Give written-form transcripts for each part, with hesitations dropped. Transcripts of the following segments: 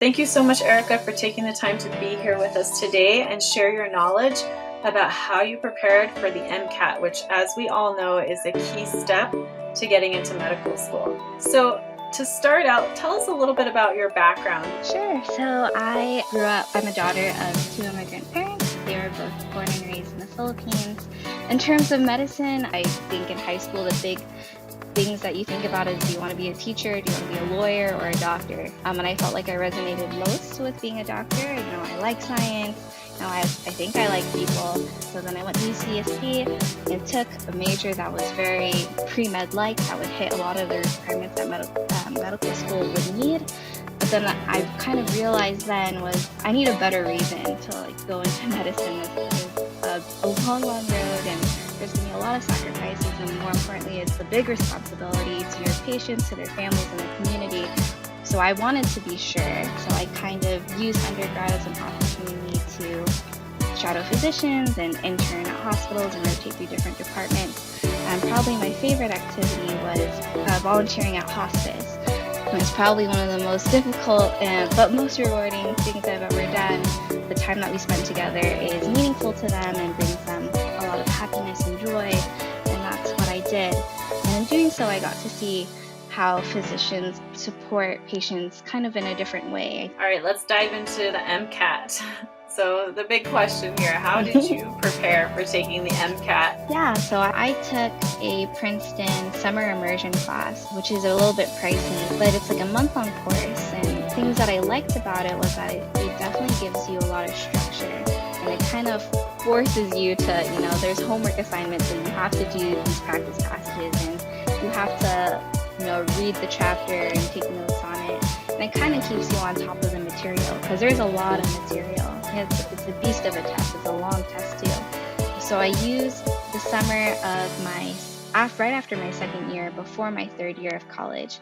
Thank you so much, Erica, for taking the time to be here with us today and share your knowledge about how you prepared for the MCAT, which, as we all know, is a key step to getting into medical school. So, to start out, tell us a little bit about your background. Sure. So I grew up, I'm a daughter of two immigrant parents. They were both born and raised in the Philippines. In terms of medicine, I think in high school, the big things that you think about is, do you want to be a teacher, do you want to be a lawyer or a doctor? And I felt like I resonated most with being a doctor. I like science. I think I like people. So then I went to UCSD and took a major that was very pre-med-like, that would hit a lot of the requirements that medical school would need. But then I kind of realized then was I need a better reason to go into medicine. It's a long, long road, and there's going to be a lot of sacrifices, and more importantly, it's the big responsibility to your patients, to their families, and their community. So I wanted to be sure. So I kind of used undergrad as an opportunity to shadow physicians and intern at hospitals and rotate through different departments. And probably my favorite activity was volunteering at hospice. It's probably one of the most difficult but most rewarding things I've ever done. The time that we spend together is meaningful to them and brings them a lot of happiness and joy, and that's what I did. And in doing so, I got to see how physicians support patients kind of in a different way. All right, let's dive into the MCAT. So, the big question here, how did you prepare for taking the MCAT? Yeah, so I took a Princeton summer immersion class, which is a little bit pricey, but it's like a month-long course. And things that I liked about it was that it definitely gives you a lot of structure, and it kind of forces you to, there's homework assignments that you have to do these practice passages, and you have to, read the chapter and take notes on it. And it kind of keeps you on top of the material because there's a lot of material. It's a beast of a test. It's a long test too. So I used the summer of right after my second year, before my third year of college.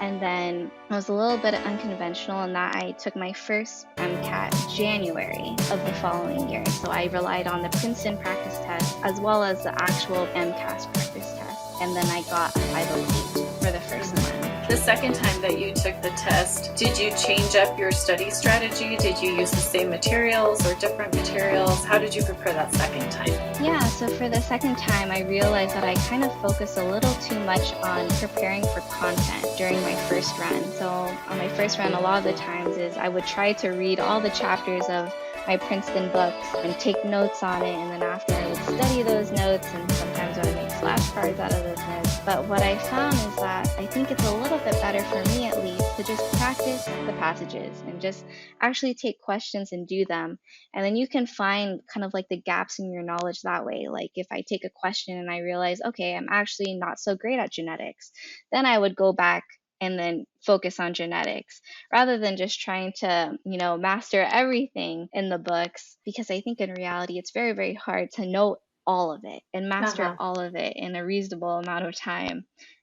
And then I was a little bit unconventional in that I took my first MCAT January of the following year. So I relied on the Princeton practice test as well as the actual MCAS practice test. And then I got a 508 for the first one. The second time that you took the test, did you change up your study strategy? Did you use the same materials or different materials? How did you prepare that second time? Yeah, so for the second time, I realized that I kind of focused a little too much on preparing for content during my first run. So on my first run, a lot of the times is I would try to read all the chapters of my Princeton books and take notes on it, and then after I would study those notes, and sometimes I would make flashcards out of those notes. But what I found is that I think it's a little bit better, for me at least, to just practice the passages and just actually take questions and do them. And then you can find kind of like the gaps in your knowledge that way. Like if I take a question and I realize, okay, I'm actually not so great at genetics, then I would go back and then focus on genetics rather than just trying to, master everything in the books. Because I think in reality, it's very, very hard to know all of it and master all of it in a reasonable amount of time.